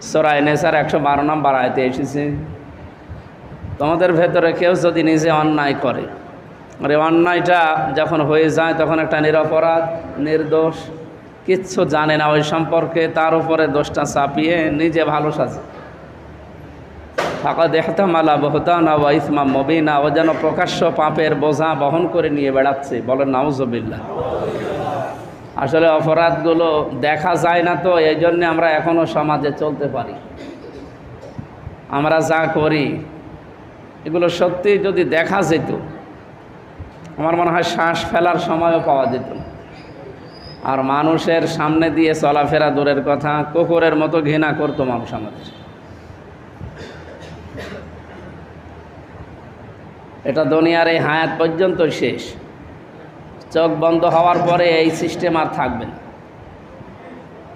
সূরা নিসার 112 নম্বর আয়াতে এসেছে, তোমাদের ভেতরে কেউ যদি নিজে অন্যায় করে, আর এই অন্যায়টা যখন হয়ে যায় তখন একটা নিরপরাধ, নির্দোষ, কিচ্ছু জানে না ওই সম্পর্কে, তার উপরে দোষটা চাপিয়ে নিজে ভালো সাজে, ফাকাদ ইহতামালা বুহতানা ওয়া ইসমান মুবিনা, ও যেন প্রকাশ্য পাপের বোঝা বহন করে নিয়ে বেড়াচ্ছে। বলেন নাউজুবিল্লাহ। আসলে অপরাধগুলো দেখা যায় না, তো এই জন্যে আমরা এখনও সমাজে চলতে পারি। আমরা যা করি এগুলো সত্যি যদি দেখা যেত, আমার মনে হয় শ্বাস ফেলার সময়ও পাওয়া যেত না। আর মানুষের সামনে দিয়ে চলাফেরা দূরের কথা, কুকুরের মতো ঘৃণা করতো মানুষ আমাদের। এটা দুনিয়ার এই হায়াত পর্যন্ত শেষ। চোখ বন্ধ হওয়ার পরে এই সিস্টেম আর থাকবে না।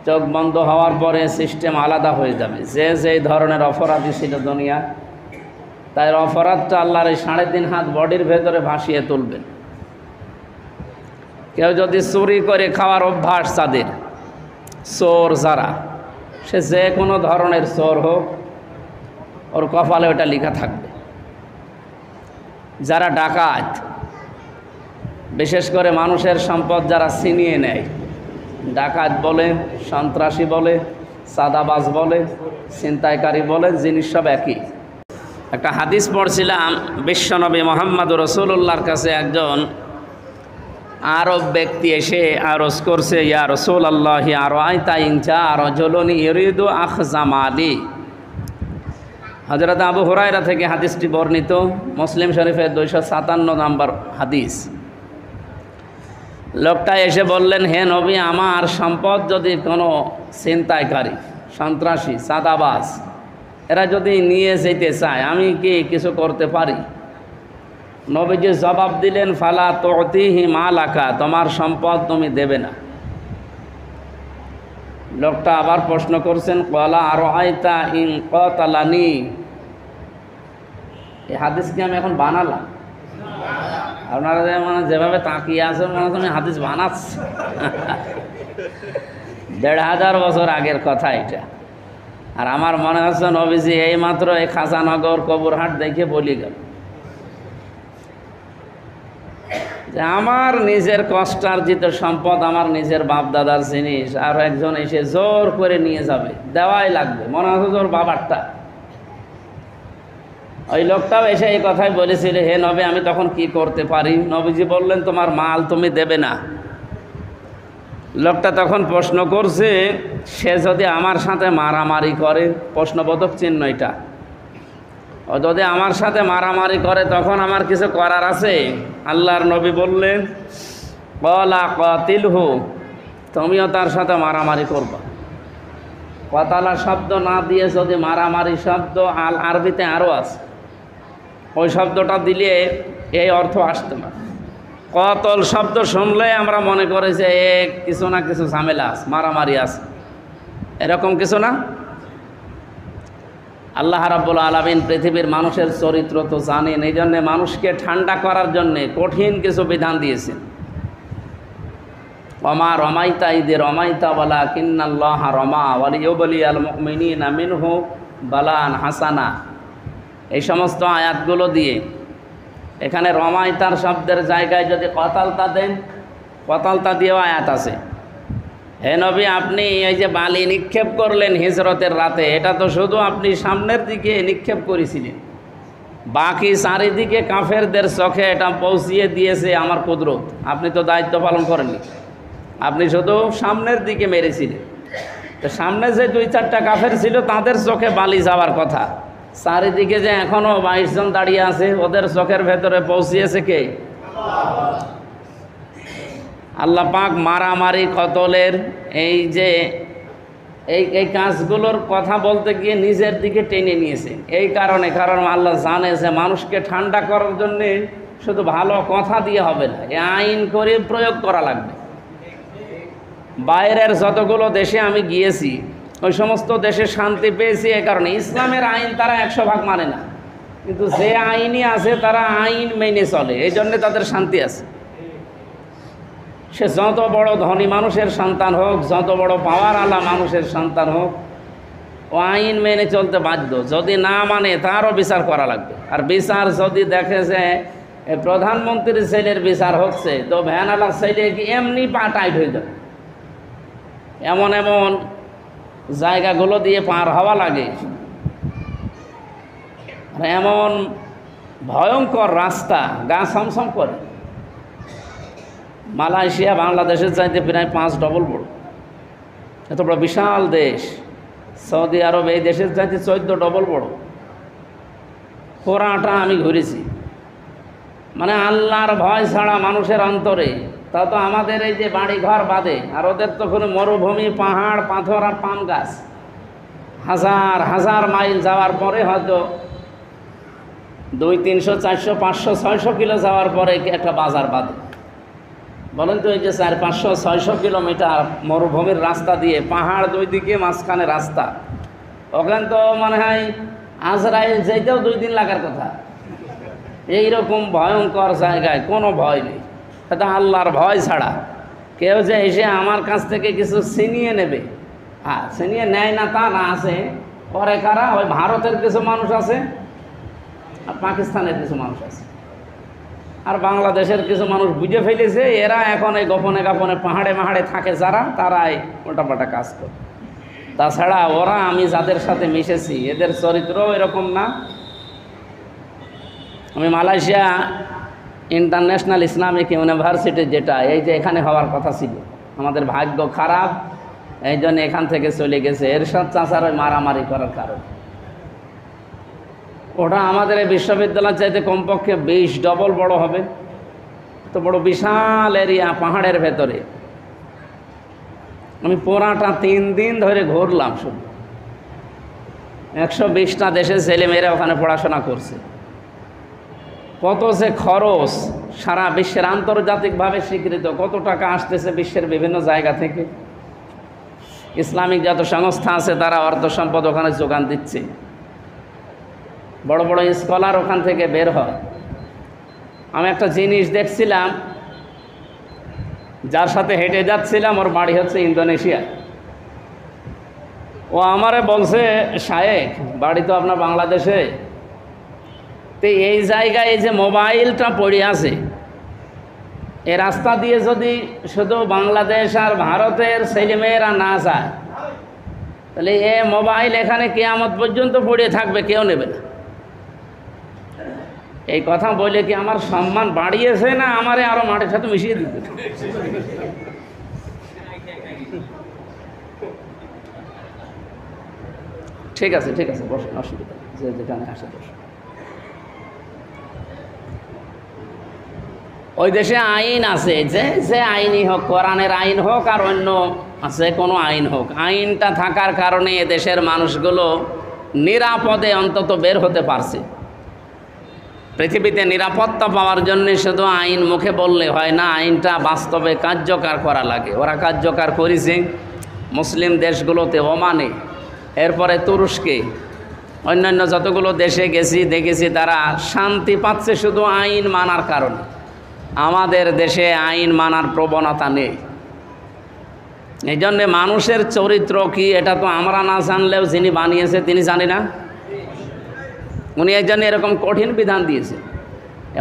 চোখ বন্ধ হওয়ার পরে সিস্টেম আলাদা হয়ে যাবে। যে যেই ধরনের অপরাধী ছিল দুনিয়া, তাই অপরাধটা আল্লাহর এই 3.5 হাত বডির ভেতরে ভাসিয়ে তুলবেন। কেউ যদি চুরি করে খাওয়ার অভ্যাস, তাদের চোর যারা, সে যে কোনো ধরনের চোর হোক, ওর কপালে ওটা লেখা থাকবে। যারা ডাকাত, বিশেষ করে মানুষের সম্পদ যারা ছিনিয়ে নেয়, ডাকাত বলে, সন্ত্রাসী বলে, চাঁদাবাজ বলে, ছিনতাইকারী বলে, জিনিস সব একই। একটা হাদিস পড়ছিলাম, বিশ্বনবী মুহাম্মদ রাসূলুল্লাহর কাছে একজন আরব ব্যক্তি এসে আরজ করছে, ইয়া রাসূলুল্লাহ আরাআইতা ইন জাআ রাজুলুন ইউরিদু আখযা মালি। হযরত আবু হুরায়রা থেকে হাদিসটি বর্ণিত, মুসলিম শরীফের 257 নম্বর হাদিস। লোকটা এসে বললেন, হে নবী, আমার সম্পদ যদি কোনো ছিনতাইকারী, সন্ত্রাসী, চাঁদাবাজ এরা যদি নিয়ে যেতে চায়, আমি কি কিছু করতে পারি? নবীজি জবাব দিলেন, ফালা তুতিহি মালাকা, তোমার সম্পদ তুমি দেবে না। লোকটা আবার প্রশ্ন করছেন, ক্বালা আরাআইতা ইন ক্বাতালানি। এই হাদিসকে আমি এখন বানালাম, আপনারা যেভাবে তাকিয়ে আছেন মনে হচ্ছে আমি হাদিস বানাচ্ছি। 1500 বছর আগের কথা এটা। আর আমার মনে হচ্ছে নবীজি এইমাত্র এই খাজানগর কবরহাট দেখে বলি গেল যে আমার নিজের কষ্টার্জিত সম্পদ, আমার নিজের বাপদাদার জিনিস, আর একজন এসে জোর করে নিয়ে যাবে, দেওয়াই লাগবে। মনে হচ্ছে জোর বাবারটা। ওই লোকটাও এসে এই কথাই বলেছিল, হে নবী, আমি তখন কি করতে পারি? নবীজি বললেন, তোমার মাল তুমি দেবে না। লোকটা তখন প্রশ্ন করছে, সে যদি আমার সাথে মারামারি করে, প্রশ্নবোধক চিহ্ন এটা, ও যদি আমার সাথে মারামারি করে তখন আমার কিছু করার আছে? আল্লাহর নবী বললেন, ক্বালা কাতিলহু, তুমিও তার সাথে মারামারি করবা। কাতালা শব্দ না দিয়ে যদি মারামারি শব্দ আল আরবিতে আরও আছে, ওই শব্দটা দিলে এই অর্থ আসতো না। কতল শব্দ শুনলে আমরা মনে করি যে কিছু না কিছু ঝামেলা আছে, মারামারি আছে, এরকম কিছু না। আল্লাহ রাব্বুল আলামিন পৃথিবীর মানুষের চরিত্র তো জানেন, এই জন্যে মানুষকে ঠান্ডা করার জন্যে কঠিন কিছু বিধান দিয়েছেন। ওমা রমাইতা ইদে রমাইতা ওয়ালাকিন্নাল্লাহা রমা ওয়ালিয়ুবলিয়াল মুমিনিনা মিনহু বালান হাসানা। এই সমস্ত আয়াতগুলো দিয়ে এখানে রমাইতার শব্দের জায়গায় যদি কতালতা দেন, কতালতা দিয়েও আয়াত আছে। হে নবী, আপনি এই যে বালি নিক্ষেপ করলেন হিজরতের রাতে, এটা তো শুধু আপনি সামনের দিকে নিক্ষেপ করেছিলেন, বাকি চারিদিকে কাফেরদের চোখে এটা পৌঁছিয়ে দিয়েছে আমার কুদরত। আপনি তো দায়িত্ব পালন করেননি, আপনি শুধু সামনের দিকে মেরেছিলেন। তো সামনে যে 2-4টা কাফের ছিল তাদের চোখে বালি যাওয়ার কথা, চারিদিকে যে এখনও 22 জন দাঁড়িয়ে আছে, ওদের চোখের ভেতরে পৌঁছিয়েছে কে? আল্লাহ পাক মারামারি, কতলের এই যে এই কাজগুলোর কথা বলতে গিয়ে নিজের দিকে টেনে নিয়েছেন। এই কারণে, কারণ আল্লাহ জানে যে মানুষকে ঠান্ডা করার জন্যে শুধু ভালো কথা দিয়ে হবে না, এ আইন করে প্রয়োগ করা লাগবে। বাইরের যতগুলো দেশে আমি গিয়েছি, ওই সমস্ত দেশে শান্তি পেয়েছি এই কারণে ইসলামের আইন তারা 100 ভাগ মানে না, কিন্তু যে আইনই আছে তারা আইন মেনে চলে, এই জন্যে তাদের শান্তি আছে। সে যত বড় ধনী মানুষের সন্তান হোক, যত বড় পাওয়ার আলা মানুষের সন্তান হোক, ও আইন মেনে চলতে বাধ্য, যদি না মানে তারও বিচার করা লাগবে। আর বিচার যদি দেখে যে প্রধানমন্ত্রীর ছেলের বিচার হচ্ছে, তো ভ্যানালার ছেলে কি এমনি পা টাইট হয়ে যাবে। এমন এমন জায়গাগুলো দিয়ে পার হওয়া লাগে, আর এমন ভয়ঙ্কর রাস্তা, গা সমসম করে। মালয়েশিয়া বাংলাদেশের চাইতে প্রায় 5 ডবল বড়, এত বড় বিশাল দেশ। সৌদি আরব এই দেশের চাইতে 14 ডবল বড়। পুরাটা আমি ঘুরেছি। মানে আল্লাহর ভয় ছাড়া মানুষের অন্তরে, তা তো আমাদের এই যে বাড়ি ঘর বাদে, আর ওদের তো কোনো মরুভূমি, পাহাড়, পাথর আর পাম গাছ। হাজার হাজার মাইল যাওয়ার পরে হয়তো 200, 300, 400, 500, 600 কিলো যাওয়ার পরে একটা বাজার বাদে। বলেন তো, এই যে 400, 500, 600 কিলোমিটার মরুভূমির রাস্তা দিয়ে, পাহাড় 2 দিকে, মাঝখানে রাস্তা, ওখানে তো মনে হয় আজরাইল যেতেও 2 দিন লাগার কথা। এইরকম ভয়ঙ্কর জায়গায় কোনো ভয় নেই, এটা আল্লাহর ভয় ছাড়া। কেউ যে এসে আমার কাছ থেকে কিছু ছিনিয়ে নেবে, হ্যাঁ ছিনিয়ে নেয় না তা না, আছে পরে কারা, ওই ভারতের কিছু মানুষ আছে, আর পাকিস্তানের কিছু মানুষ আছে, আর বাংলাদেশের কিছু মানুষ বুঝে ফেলেছে। এরা এখন এই গোপনে গোপনে পাহাড়ে মাহাড়ে থাকে যারা, তারাই উল্টাপাল্টা কাজ করে। তাছাড়া ওরা, আমি যাদের সাথে মিশেছি, এদের চরিত্রও এরকম না। আমি মালয়েশিয়া ইন্টারন্যাশনাল ইসলামিক ইউনিভার্সিটি, যেটা এই যে এখানে হওয়ার কথা ছিল, আমাদের ভাগ্য খারাপ, এই জন্য এখান থেকে চলে গেছে এরশাদ চাচার ওই মারামারি করার কারণে। ওটা আমাদের এই বিশ্ববিদ্যালয় চাইতে কমপক্ষে 20 ডবল বড় হবে। তো বড় বিশাল এরিয়া পাহাড়ের ভেতরে। আমি পুরাটা 3 দিন ধরে ঘুরলাম শুধু। 120টা দেশের ছেলেমেয়েরা ওখানে পড়াশোনা করছে। কত যে খরচ, সারা বিশ্বের আন্তর্জাতিকভাবে স্বীকৃত, কত টাকা আসতেছে বিশ্বের বিভিন্ন জায়গা থেকে। ইসলামিক যত সংস্থা আছে তারা অর্থ সম্পদ ওখানে যোগান দিচ্ছে। বড় বড় স্কলার ওখান থেকে বের হয়। আমি একটা জিনিস দেখছিলাম, যার সাথে হেঁটে যাচ্ছিলাম, ওর বাড়ি হচ্ছে ইন্দোনেশিয়া। ও আমারে বলছে, শায়েখ বাড়ি তো আপনার বাংলাদেশে, তো এই জায়গায় এই যে মোবাইলটা পড়ে আছে, এই রাস্তা দিয়ে যদি শুধু বাংলাদেশ আর ভারতের ছেলেমেয়েরা না যায়, তাহলে এ মোবাইল এখানে কিয়ামত পর্যন্ত পড়ে থাকবে, কেউ নেবে না। এই কথা বলে কি আমার সম্মান বাড়িয়েছে, না আমারে আরো মাটির সাথে মিশিয়ে দিতে? ঠিক আছে, ঠিক আছে, বসুন, অসুবিধা যে যেখানে আসে বসুন। ওই দেশে আইন আছে, যে আইনই হোক, কোরআনের আইন হোক আর অন্য আছে কোনো আইন হোক, আইনটা থাকার কারণে এ দেশের মানুষগুলো নিরাপদে অন্তত বের হতে পারছে। পৃথিবীতে নিরাপত্তা পাওয়ার জন্য শুধু আইন মুখে বললে হয় না, আইনটা বাস্তবে কার্যকর করা লাগে। ওরা কার্যকর করেছে মুসলিম দেশগুলোতে, ওমানে, এরপরে তুরস্কে, অন্যান্য যতগুলো দেশে গেছি দেখেছি তারা শান্তি পাচ্ছে শুধু আইন মানার কারণে। আমাদের দেশে আইন মানার প্রবণতা নেই। এই জন্যে মানুষের চরিত্র কি এটা তো আমরা না জানলেও যিনি বানিয়েছে তিনি জানি না। উনি এই জন্য এরকম কঠিন বিধান দিয়েছে।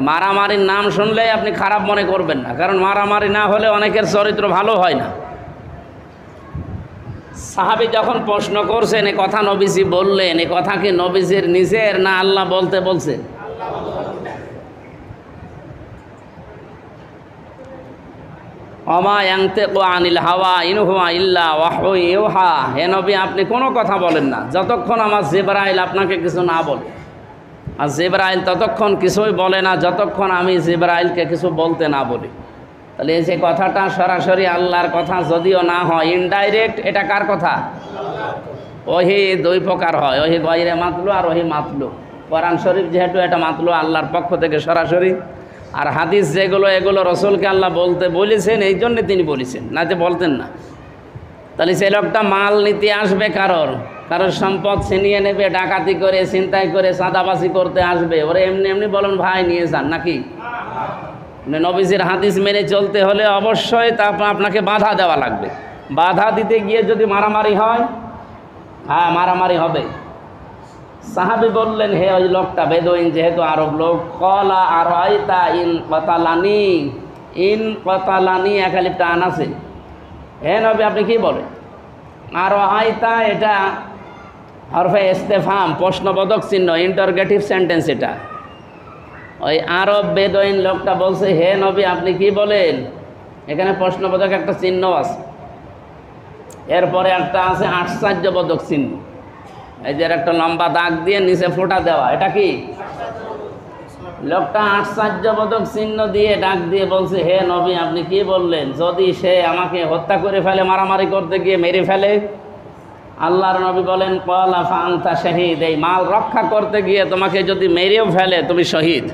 মারামারির নাম শুনলেই আপনি খারাপ মনে করবেন না, কারণ মারামারি না হলে অনেকের চরিত্র ভালো হয় না। সাহাবী যখন প্রশ্ন করছেন এ কথা নবীজি বললেন, এ কথা কি নবীজির নিজের না আল্লাহ বলতে বলছেন? ওমা ইয়ানতিকু আনিল হাওয়া ইন হুয়া ইল্লা ওয়াহয়ু ইউহা। হে নবী, আপনি কোনো কথা বলেন না যতক্ষণ আমার জিবরাইল আপনাকে কিছু না বলে। আর জিবরাইল ততক্ষণ কিছুই বলে না যতক্ষণ আমি জিবরাইলকে কিছু বলতে না বলি। তাহলে এই যে কথাটা সরাসরি আল্লাহর কথা যদিও না হয়, ইনডাইরেক্ট, এটা কার কথা? ওহি 2 প্রকার হয়, ওহি গায়রে মাতলু আর ওহি মাতলু। কোরআন শরীফ যেহেতু এটা মাতলু আল্লাহর পক্ষ থেকে সরাসরি, আর হাদিস যেগুলো এগুলো রসুলকে আল্লাহ বলতে বলেছেন, এই জন্যে তিনি বলেছেন, না যে বলতেন না। তাহলে সে লোকটা মাল নিতে আসবে, কারোর সম্পদ ছিনিয়ে নেবে, ডাকাতি করে, ছিনতাই করে, চাঁদাবাজি করতে আসবে, ওরে এমনি এমনি বলেন ভাই নিয়ে যান নাকি? নবীজির হাদিস মেনে চলতে হলে অবশ্যই তা আপনাকে বাধা দেওয়া লাগবে। বাধা দিতে গিয়ে যদি মারামারি হয়, হ্যাঁ, মারামারি হবে। সাহাবী বললেন, হে ওই লোকটা বেদুইন যেহেতু আরব লোক, কলা আর আইতা ইন কতালানি একালিপটা আন আছে। হে নবী আপনি কি বলেন? আর আইতা এটা হরফে ইস্তেফহাম, প্রশ্নবোধক চিহ্ন, ইন্টারগেটিভ সেন্টেন্স। এটা ওই আরব বেদুইন লোকটা বলছে, হে নবী আপনি কি বলেন? এখানে প্রশ্নবোধক একটা চিহ্ন আছে, এরপরে একটা আছে আশ্চর্যবোধক চিহ্ন। এই যে একটা লম্বা দাগ দিয়ে নিচে ফোঁটা দেওয়া, এটা কি? লোকটা আশ্চর্যবোধক চিহ্ন দিয়ে ডাক দিয়ে বলছে, হে নবী আপনি কি বললেন? যদি সে আমাকে হত্যা করে ফেলে, মারামারি করতে গিয়ে মেরে ফেলে? আল্লাহর নবী বলেন, ক্বালা ফাআনতা শাহীদ, এই মাল রক্ষা করতে গিয়ে তোমাকে যদি মেরেও ফেলে তুমি শহীদ।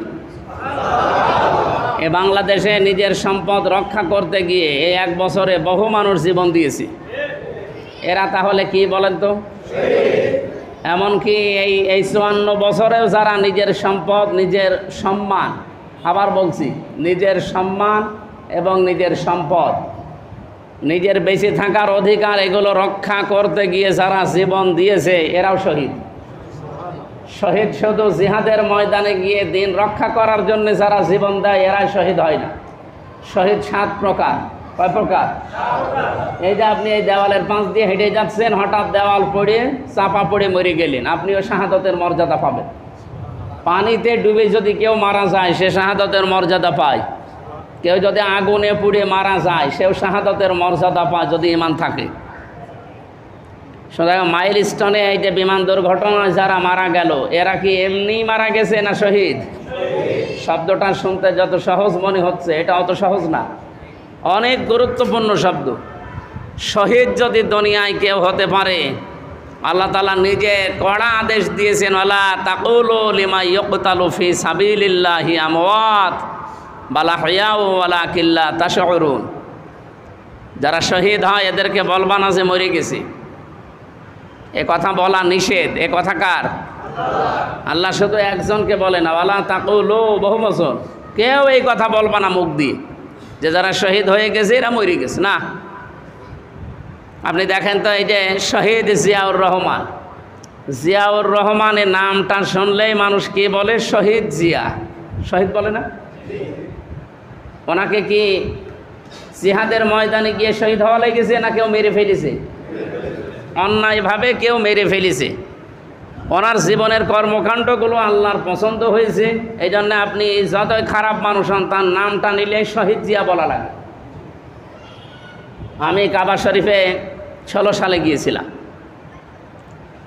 এ বাংলাদেশে নিজের সম্পদ রক্ষা করতে গিয়ে এই 1 বছরে বহু মানুষ জীবন দিয়েছে। এরা তাহলে কি বলেন তো? এমনকি এই 54 বছরেও যারা নিজের সম্পদ, নিজের সম্মান, আবার বলছি নিজের সম্মান এবং নিজের সম্পদ, নিজের বেঁচে থাকার অধিকার, এগুলো রক্ষা করতে গিয়ে যারা জীবন দিয়েছে এরাও শহীদ। শহীদ শুধু জিহাদের ময়দানে গিয়ে দিন রক্ষা করার জন্য যারা জীবন দেয় এরাই শহীদ হয় না। শহীদ 7 প্রকার। কয় প্রকার? এই যে আপনি এই দেওয়ালের পাশ দিয়ে হেঁটে যাচ্ছেন, হঠাৎ দেওয়াল পড়ে চাপা পড়ে মরে গেলেন, আপনিও শাহাদতের মর্যাদা পাবেন। পানিতে ডুবে যদি কেউ মারা যায় সে শাহাদতের মর্যাদা পায়। কেউ যদি আগুনে পুড়ে মারা যায় সেও শাহাদতের মর্যাদা পায় যদি ঈমান থাকে। সুতরাং মাইল স্টোনে এই যে বিমান দুর্ঘটনায় যারা মারা গেল, এরা কি এমনি মারা গেছে না শহীদ? শব্দটা শুনতে যত সহজ মনে হচ্ছে, এটা অত সহজ না, অনেক গুরুত্বপূর্ণ শব্দ। শহীদ যদি দুনিয়ায় কেউ হতে পারে, আল্লাহ তাআলা নিজে কড়া আদেশ দিয়েছেন, ওয়ালা তাকুলু লিমা ইউকতালু ফি সাবিলিল্লাহি আমওয়াত বাল আহইয়াউ ওয়ালাকিন লা তাশউরুন। যারা শহীদ হয় এদেরকে বলবা না যে মরে গেছে। এ কথা বলা নিষেধ। এ কথা কার? আল্লাহ শুধু একজনকে বলে না, ওয়ালা তাকুলু, বহু বছর কেউ এই কথা বলবা না মুখ দিয়ে যে যারা শহীদ হয়ে গেছে এরা মরে গেছে না। আপনি দেখেন তো এই যে শহীদ জিয়াউর রহমান, জিয়াউর রহমানের নামটা শুনলেই মানুষ কি বলে? শহীদ জিয়া। শহীদ বলে না? ওনাকে কি জিহাদের ময়দানে গিয়ে শহীদ হওয়া লেগেছে না কেউ মেরে ফেলেছে? অন্যায়ভাবে কেউ মেরে ফেলেছে। ওনার জীবনের কর্মকাণ্ডগুলো আল্লাহর পছন্দ হয়েছে, এই জন্য আপনি যতই খারাপ মানুষ হন তার নামটা নিলে শহীদ জিয়া বলা লাগে। আমি কাবা শরীফে 16 সালে গিয়েছিলাম।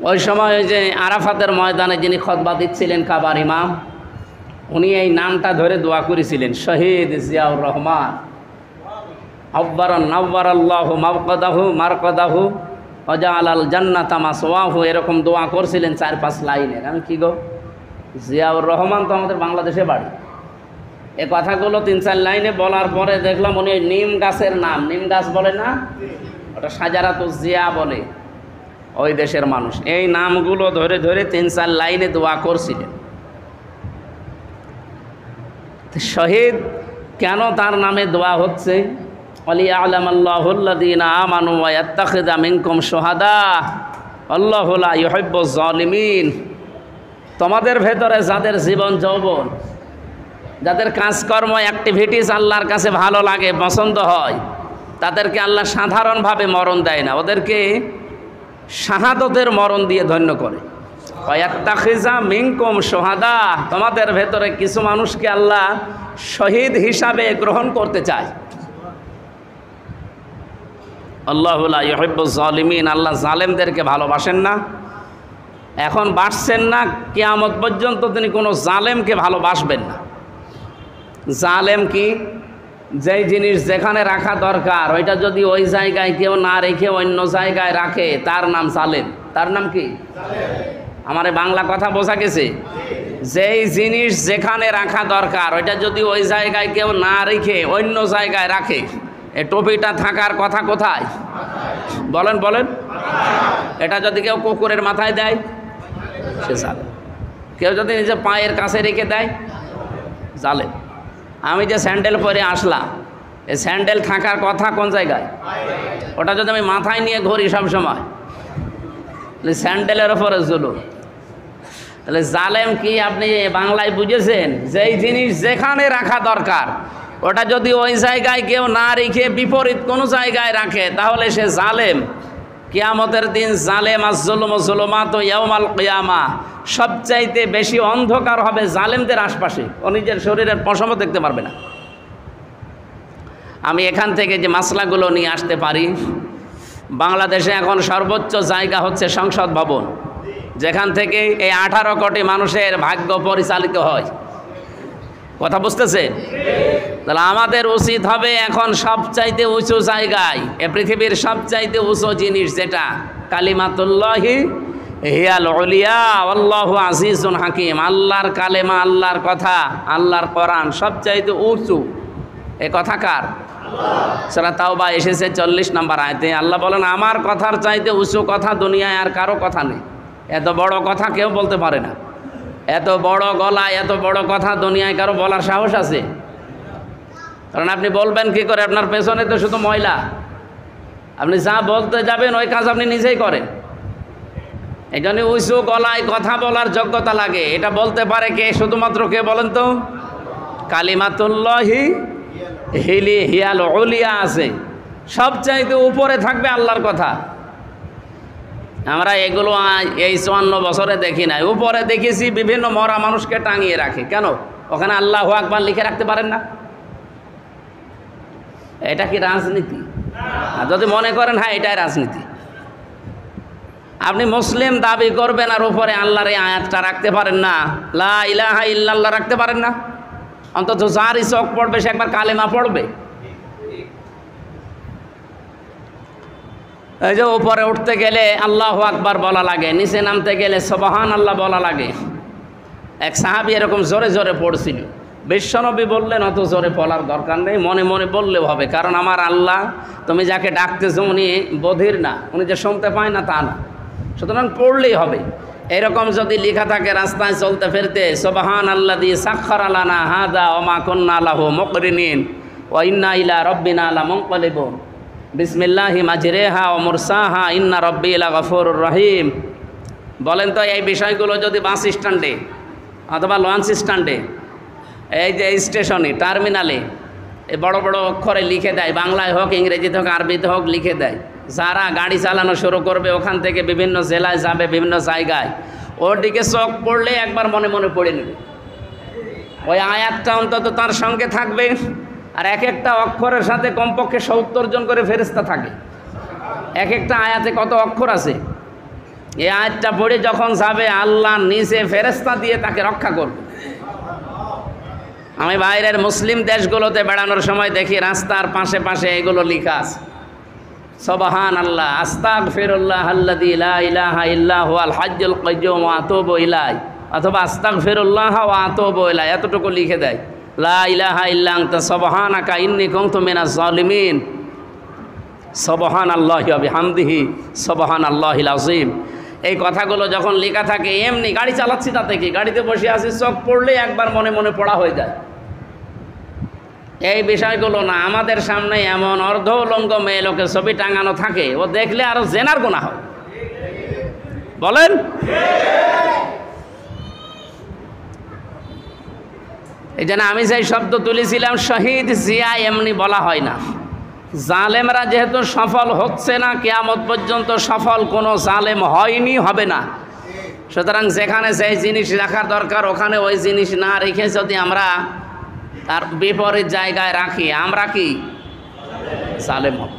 ওই সময় ওই যে আরাফাতের ময়দানে যিনি খুতবা দিচ্ছিলেন কাবার ইমাম, উনি এই নামটা ধরে দোয়া করেছিলেন, শহীদ জিয়াউর রহমান। আব্বারান নাওয়ারাল্লাহু মাবকাদাহু মারকাদাহু ওয়াজআলাল জান্নাতা মাসওয়াহু, এরকম দোয়া করছিলেন 4-5 লাইনের। আমি কি গো, জিয়াউর রহমান তো আমাদের বাংলাদেশে বাড়ি। এ কথাগুলো 3-4 লাইনে বলার পরে দেখলাম উনি নিম গাছের নাম, নিম গাছ বলে না, ওটা শাজারাতুজ জিয়া বলে ওই দেশের মানুষ। এই নামগুলো ধরে ধরে 3-4 লাইনে দোয়া করছিলেন। শহীদ কেন তার নামে দোয়া হচ্ছে? ওয়ালিয়ালামাল্লাহুল্লাযীনা আমানু ওয়া ইয়াত্তাখিযা মিনকুম শুহাদা আল্লাহু লা ইউহিব্বুজ জালিমিন। তোমাদের ভেতরে যাদের জীবন যৌবন, যাদের কাজকর্ম অ্যাক্টিভিটিস আল্লাহর কাছে ভালো লাগে, পছন্দ হয়, তাদেরকে আল্লাহ সাধারণভাবে মরণ দেয় না, ওদেরকে শাহাদতের মরণ দিয়ে ধন্য করে। ওয়া ইয়াত্তাখিযা মিনকুম শুহাদা, তোমাদের ভেতরে কিছু মানুষকে আল্লাহ শহীদ হিসাবে গ্রহণ করতে চায়। আল্লাহু লা ইউহিব্বুজ জালিমিন, আল্লাহ জালেমদেরকে ভালোবাসেন না। এখন বাসছেন না, কিয়ামত পর্যন্ত তিনি কোনো জালেমকে ভালোবাসবেন না। জালেম কি? যেই জিনিস যেখানে রাখা দরকার ওইটা যদি ওই জায়গায় কেউ না রেখে অন্য জায়গায় রাখে তার নাম জালেম। তার নাম কি? আমার বাংলা কথা বোঝা গেছে? যেই জিনিস যেখানে রাখা দরকার ওইটা যদি ওই জায়গায় কেউ না রেখে অন্য জায়গায় রাখে, এই টুপিটা থাকার কথা কোথায়? বলেন বলেন। এটা যদি কেউ কুকুরের মাথায় দেয় সে জালেম। কেউ যদি নিজে পায়ের কাছে রেখে দেয় জালেম। আমি যে স্যান্ডেল পরে আসলাম, এই স্যান্ডেল থাকার কথা কোন জায়গায়? ওটা যদি আমি মাথায় নিয়ে ঘুরি সব সময়, স্যান্ডেলের ওপরে জুলুম। তাহলে জালেম কি আপনি বাংলায় বুঝেছেন? যেই জিনিস যেখানে রাখা দরকার ওটা যদি ওই জায়গায় কেউ না রেখে বিপরীত কোনো জায়গায় রাখে তাহলে সে জালেম। কিয়ামতের দিন জালেম আজ-জুলুম যুলুমাত ইয়াউমাল কিয়ামা, সবচাইতে বেশি অন্ধকার হবে জালেমদের আশপাশে, ও নিজের শরীরের পশমও দেখতে পারবে না। আমি এখান থেকে যে মাসলাগুলো নিয়ে আসতে পারি, বাংলাদেশে এখন সর্বোচ্চ জায়গা হচ্ছে সংসদ ভবন, যেখান থেকে এই 18 কোটি মানুষের ভাগ্য পরিচালিত হয়। কথা বুঝতেছে? তাহলে আমাদের উচিত হবে এখন সবচাইতে উঁচু জায়গায়, এ পৃথিবীর সবচাইতে উঁচু জিনিস যেটা কালিমাতুল্লাহি হিয়াল উলিয়া আল্লাহু আজিজুন হাকিম, আল্লাহর কালেমা, আল্লাহর কথা, আল্লাহর কোরআন সবচাইতে উঁচু। এ কথা কার? সূরা তাওবা এসেছে 40 নম্বর আয়াতে। আল্লাহ বলেন, আমার কথার চাইতে উঁচু কথা দুনিয়ায় আর কারো কথা নেই। এত বড় কথা কেউ বলতে পারে না। এত বড় গলা, এত বড় কথা দুনিয়ায় কারো বলার সাহস আছে? কারণ আপনি বলবেন কি করে? আপনার পেছনে তো শুধু ময়লা। আপনি যা বলতে যাবেন ওই কাজ আপনি নিজেই করেন। এই জন্য উঁচু গলায় কথা বলার যোগ্যতা লাগে। এটা বলতে পারে কে? শুধুমাত্র কে বলেন তো? কালিমাতুল্লাহি হিয়াল উলিয়া আছে, সবচাইতে উপরে থাকবে আল্লাহর কথা। আমরা এগুলো এই 54 বছরে দেখি নাই। উপরে দেখেছি বিভিন্ন মরা মানুষকে টাঙিয়ে রাখে। কেন? ওখানে আল্লাহু আকবার লিখে রাখতে পারেন না? এটা কি রাজনীতি? যদি মনে করেন হ্যাঁ এটাই রাজনীতি, আপনি মুসলিম দাবি করবেন আর উপরে আল্লাহর এই আয়াতটা রাখতে পারেন না, লা ইলাহা ইল্লাল্লাহ রাখতে পারেন না? অন্তত যারই চোখ পড়বে সে একবার কালেমা পড়বে। এই যে উপরে উঠতে গেলে আল্লাহু আকবার বলা লাগে, নিচে নামতে গেলে সুবহানাল্লাহ বলা লাগে। এক সাহাবী এরকম জোরে জোরে পড়ছিল। বিশ্বনবী বললেন অত জোরে বলার দরকার নেই, মনে মনে বললেও হবে, কারণ আমার আল্লাহ তুমি যাকে ডাকতেছো উনি বধির না, উনি যে শুনতে পায় না তা না, সুতরাং পড়লেই হবে। এরকম যদি লেখা থাকে রাস্তায় চলতে ফিরতে, সুবহানাল্লাযী সাখখারা লানা হাযা ওয়া মা কুন্না লাহু মুকরিনিন ওয়া ইন্না ইলা রাব্বিনা লামুনকালিবুন, বিসমিল্লাহি মাজরিহা ওয়া মুরসাহা, ইন্না রাব্বি লাগফুরুর রহিম। বলেন তো এই বিষয়গুলো যদি বাস স্ট্যান্ডে অথবা লঞ্চ স্ট্যান্ডে, এই যে স্টেশনে, টার্মিনালে এই বড় বড় অক্ষরে লিখে দেয়, বাংলায় হোক, ইংরেজিতে হোক, আরবিতে হোক লিখে দেয়, যারা গাড়ি চালানো শুরু করবে ওখান থেকে বিভিন্ন জেলায় যাবে, বিভিন্ন জায়গায়, ওর দিকে চোখ পড়লে একবার মনে মনে পড়ে নেবে। ওই আয়াতটা অন্তত তার সঙ্গে থাকবে। আর এক একটা অক্ষরের সাথে কমপক্ষে 70 জন করে ফেরেশতা থাকে। এক একটা আয়াতে কত অক্ষর আছে? এই আয়াতটা পড়ে যখন যাবে আল্লাহ নিচে ফেরেশতা দিয়ে তাকে রক্ষা করবে। আমি বাইরের মুসলিম দেশগুলোতে বেড়ানোর সময় দেখি রাস্তার পাশে পাশে এগুলো লেখা আছে, সুবহানাল্লাহ, আস্তাগফিরুল্লাহ আল্লাযী লা ইলাহা ইল্লা হুয়াল হাজ্জুল কাইয়্যুম ওয়া আতুবু ইলাইহি, অথবা আস্তাগফিরুল্লাহ ওয়া আতুবু ইলাইহি, এতটুকু লিখে দেয়। লা ইলাহা ইল্লা আনতা সুবহানাকা ইন্নী কুনতু মিনাজ জালিমিন, সুবহানাল্লাহি ওয়া বিহামদিহি সুবহানাল্লাহিল আযীম। এই কথাগুলো যখন লেখা থাকে, এমনি গাড়ি চালাচ্ছি তাতে কি, গাড়িতে বসে আছি, চোখ পড়লে একবার মনে মনে পড়া হয়ে যায়। এই বিষয়গুলো না, আমাদের সামনে এমন অর্ধ উলঙ্গ মেয়ে লোকের ছবি টাঙানো থাকে, ও দেখলে আরো জেনার গুনাহ হয়। বলেন, এই জন্য আমি সেই শব্দ তুলেছিলাম, শহীদ জিয়া এমনি বলা হয় না। জালেমরা যেহেতু সফল হচ্ছে না, কিয়ামত পর্যন্ত সফল কোনো জালেম হয়নি, হবে না। সুতরাং যেখানে সেই জিনিস রাখার দরকার ওখানে ওই জিনিস না রেখে যদি আমরা তার বিপরীত জায়গায় রাখি, আমরা কি জালেম হব।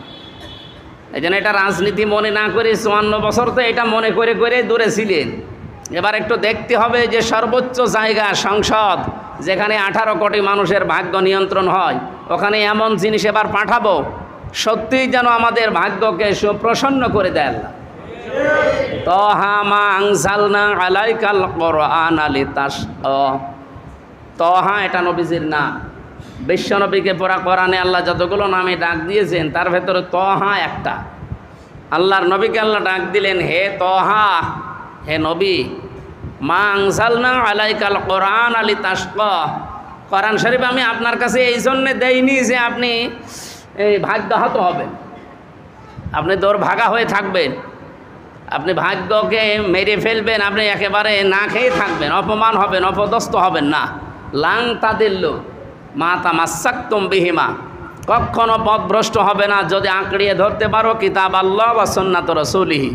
এই জন্য এটা রাজনীতি মনে না করে 54 বছর তো এটা মনে করে করে দূরে ছিলেন। এবার একটু দেখতে হবে যে সর্বোচ্চ জায়গা সংসদ, যেখানে 18 কোটি মানুষের ভাগ্য নিয়ন্ত্রণ হয়, ওখানে এমন জিনিস এবার পাঠাবো সত্যিই যেন আমাদের ভাগ্যকে সুপ্রসন্ন করে দেয় আল্লাহ। তহা মা আনজালনা আলাইকাল কুরআনা লিতাশকা, তহা এটা নবীজির নাম। বিশ্বনবীকে পড়া কোরআনে আল্লাহ যতগুলো নামে ডাক দিয়েছেন তার ভেতরে তহা একটা। আল্লাহর নবীকে আল্লাহ ডাক দিলেন, হে তহা, হে নবী, মা আনজালনা আলাইকাল কুরআনা লিতাশকা, কোরআন শরীফ আমি আপনার কাছে এই জন্যে দেইনি যে আপনি এই ভাগ্যহত হবেন, আপনি দুর্ভাগা হয়ে থাকবেন। আপনি ভাগ্যকে মেরে ফেলবেন, আপনি একেবারে না খেয়ে থাকবেন, অপমান হবেন, অপদস্থ হবেন না। লাং তাদিল্ল মা তামাসসাকতুম বিহিমা, কখনো পথভ্রষ্ট হবে না যদি আঁকড়িয়ে ধরতে পারো কিতাব আল্লাহ ওয়া সুন্নাত রাসূলিহি।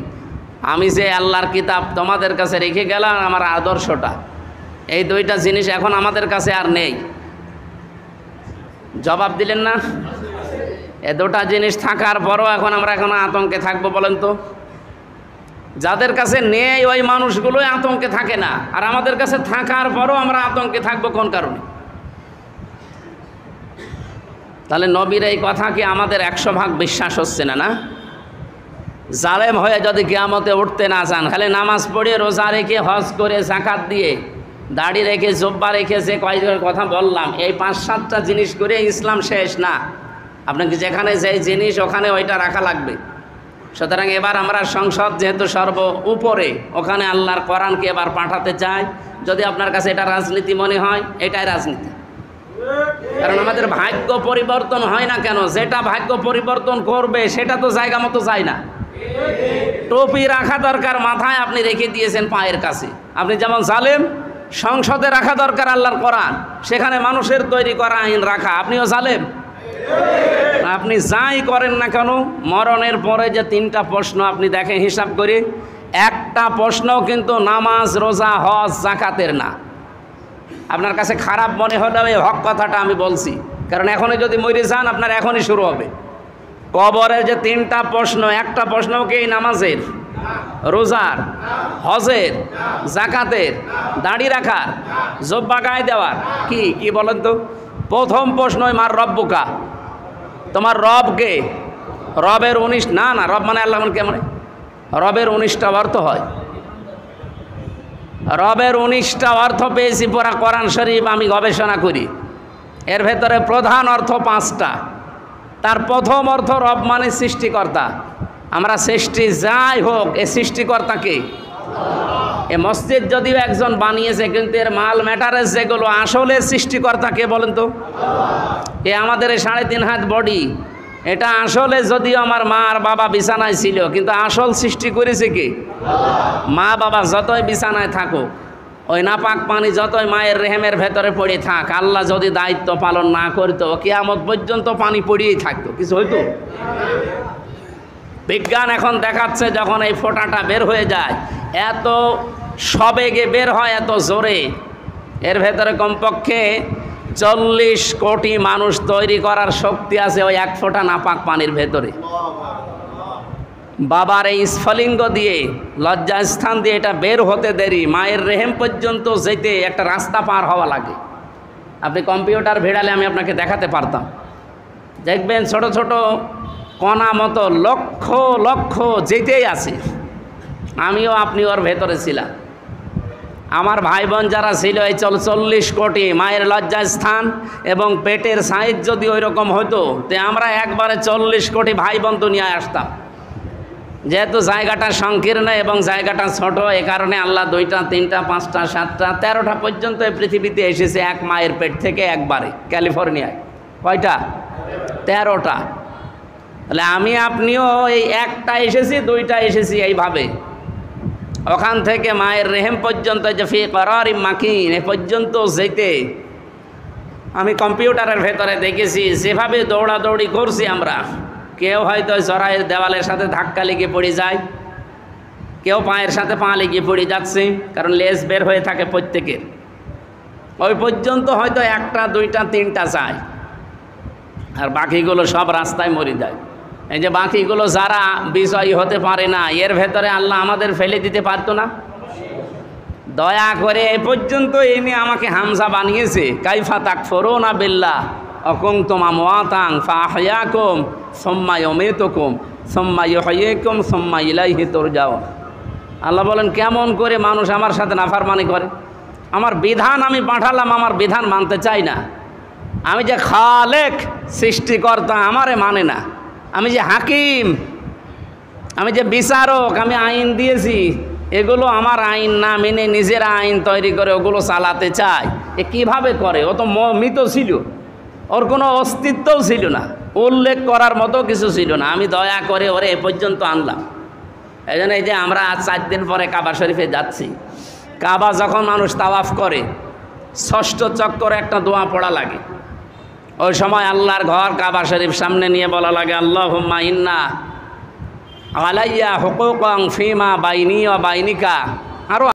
আমি যে আল্লাহর কিতাব তোমাদের কাছে রেখে গেলাম, আমার আদর্শটা, এই দুইটা জিনিস এখন আমাদের কাছে আর নেই। জবাব দিলেন না? এ দুটা জিনিস থাকার পরও আমরা এখন আতঙ্কে থাকবো বলেন তো? যাদের কাছে নেই ওই মানুষগুলোই আতঙ্কে থাকে না, আর আমাদের কাছে থাকার পরও আমরা আতঙ্কে থাকবো কোন কারণে? তাহলে নবীর এই কথা কি আমাদের 100% বিশ্বাস হচ্ছে না? না, জালেম হয়ে যদি কিয়ামতে উঠতে না চান, খালি নামাজ পড়ে, রোজা রেখে, হজ করে, যাকাত দিয়ে, দাড়ি রেখে, জব্বা রেখে, যে কয়েকজনের কথা বললাম, এই 5-7টা জিনিস করে ইসলাম শেষ না। আপনাকে যেখানে যেই জিনিস ওখানে ওইটা রাখা লাগবে। সুতরাং এবার আমরা সংসদ যেহেতু সর্ব উপরে, ওখানে আল্লাহর কোরআনকে এবার পাঠাতে চাই। যদি আপনার কাছে এটা রাজনীতি মনে হয়, এটাই রাজনীতি। কারণ আমাদের ভাগ্য পরিবর্তন হয় না কেন? যেটা ভাগ্য পরিবর্তন করবে সেটা তো জায়গা মতো যায় না। টুপি রাখা দরকার মাথায়, আপনি রেখে দিয়েছেন পায়ের কাছে। আপনি যেমন জালেম, সংসদে রাখা দরকার আল্লাহর কোরআন, সেখানে মানুষের তৈরি করা আইন রাখা, আপনিও জালেম। আপনি যাই করেন না কেন, মরণের পরে যে 3টা প্রশ্ন আপনি দেখেন হিসাব করে, একটা প্রশ্নও কিন্তু নামাজ, রোজা, হজ, যাকাতের না। আপনার কাছে খারাপ মনে হলেও এই হক কথাটা আমি বলছি, কারণ এখনই যদি মরে যান আপনার এখনই শুরু হবে। কবরের যে 3টা প্রশ্ন, একটা প্রশ্নও কি নামাজের, রোজার, হজের, যাকাতের, দাড়ি রাখার, জব্বা গায়ে দেওয়ার, কি বলেন তো? প্রথম প্রশ্নই মার রব্বুকা, তোমার রব কে? রবের 19 না, রব মানে আল্লাহ মানে কেমন? রবের 19টা অর্থ হয়। রবের 19টা অর্থ পেয়েছি পুরা কোরআন শরীফ, আমি গবেষণা করি। এর ভেতরে প্রধান অর্থ 5টা। তার প্রথম অর্থ রব মানে সৃষ্টিকর্তা। আমরা সৃষ্টি যাই হোক, এ সৃষ্টিকর্তাকে। এ মসজিদ যদিও একজন বানিয়েছে, কিন্তু এর মাল ম্যাটারেস যেগুলো, আসলে সৃষ্টিকর্তাকে বলেন তো? এ আমাদের 3.5 হাত বডি, এটা আসলে যদিও আমার মা আর বাবা বিছানায় ছিল, কিন্তু আসল সৃষ্টি করেছে কে? মা বাবা যতই বিছানায় থাকুক, ওই নাপাক পানি যতই মায়ের রেহেমের ভেতরে পড়ে থাক, আল্লাহ যদি দায়িত্ব পালন না করতো, কিয়ামত পর্যন্ত পানি পড়িয়েই থাকতো, কিছু হইতো? বিজ্ঞান এখন দেখাচ্ছে যখন এই ফোঁটাটা বের হয়ে যায়, এত সবেগে বের হয়, এত জোরে, এর ভেতরে কমপক্ষে 40 কোটি মানুষ তৈরি করার শক্তি আছে ওই 1 ফোঁটা নাপাক পানির ভেতরে। বাবার এই স্ফলিঙ্গ দিয়ে, লজ্জাস্থান দিয়ে এটা বের হতে দেরি, মায়ের রেহেম পর্যন্ত যেতে একটা রাস্তা পার হওয়া লাগে। আপনি কম্পিউটার ভিড়ালে আমি আপনাকে দেখাতে পারতাম। দেখবেন ছোট ছোট কণা মতো লক্ষ লক্ষ যেতেই আছে। আমিও আপনি ওর ভেতরে ছিলাম। আমার ভাই বোন যারা ছিল, এই 40 কোটি, মায়ের লজ্জাস্থান এবং পেটের সাইজ যদি ওই রকম হতো, তে আমরা একবারে 40 কোটি ভাই বোন দুনিয়ায় আসতাম। যেহেতু জায়গাটা সংকীর্ণ এবং জায়গাটা ছোট, এ কারণে আল্লাহ 2টা, 3টা, 5টা, 7টা, 13টা পর্যন্ত এই পৃথিবীতে এসেছে এক মায়ের পেট থেকে একবারে, ক্যালিফোর্নিয়ায়। কয়টা? 13টা। তাহলে আমি আপনিও এই একটা এসেছি, 2টা এসেছি এইভাবে। ওখান থেকে মায়ের রেহেম পর্যন্ত, যে ফি করারিম মাকিন, এ পর্যন্ত যেতে আমি কম্পিউটারের ভেতরে দেখেছি যেভাবে দৌড়াদৌড়ি করছি আমরা। কেউ হয়তো জরায়ের দেওয়ালের সাথে ধাক্কা লেগে পড়ে যায়, কেউ পায়ের সাথে পা লেগে পড়ে যাচ্ছে, কারণ লেজ বের হয়ে থাকে প্রত্যেকের। ওই পর্যন্ত হয়তো 1টা, 2টা, 3টা যায়, আর বাকিগুলো সব রাস্তায় মরে যায়। এই যে বাকিগুলো যারা বিজয়ী হতে পারে না, এর ভেতরে আল্লাহ আমাদের ফেলে দিতে পারতো না? দয়া করে এ পর্যন্ত এনে আমাকে হামজা বানিয়েছে। কাইফা তাকফুরুনা বিল্লাহ ওয়া কুনতুম আমওয়াতান ফাআহইয়াকুম সুম্মা ইউমীতুকুম সুম্মা ইউহয়িকুম সুম্মা ইলাইহি তুরজাউন। আল্লাহ বলেন, কেমন করে মানুষ আমার সাথে নাফরমানি করে? আমার বিধান আমি পাঠালাম, আমার বিধান মানতে চাই না। আমি যে খালেক, সৃষ্টিকর্তা, আমারে মানে না। আমি যে হাকিম, আমি যে বিচারক, আমি আইন দিয়েছি, এগুলো আমার আইন না মেনে নিজেরা আইন তৈরি করে ওগুলো চালাতে চায়। এ কিভাবে করে? ও তো মৃত ছিল, ওর কোনো অস্তিত্বও ছিল না, উল্লেখ করার মতো কিছু ছিল না। আমি দয়া করে ওরে এ পর্যন্ত আনলাম। এই জন্য এই যে আমরা আজ 4 দিন পরে কাবা শরীফে যাচ্ছি, কাবা যখন মানুষ তাওয়াফ করে 6ষ্ঠ চক্করে একটা দোয়া পড়া লাগে। ওই সময় আল্লাহর ঘর কাবা শরীফ সামনে নিয়ে বলা লাগে, আল্লাহুম্মা ইন্না আলাইয়া হুকুকান ফিমা বাইনি ওয়া বাইনিকা। আরও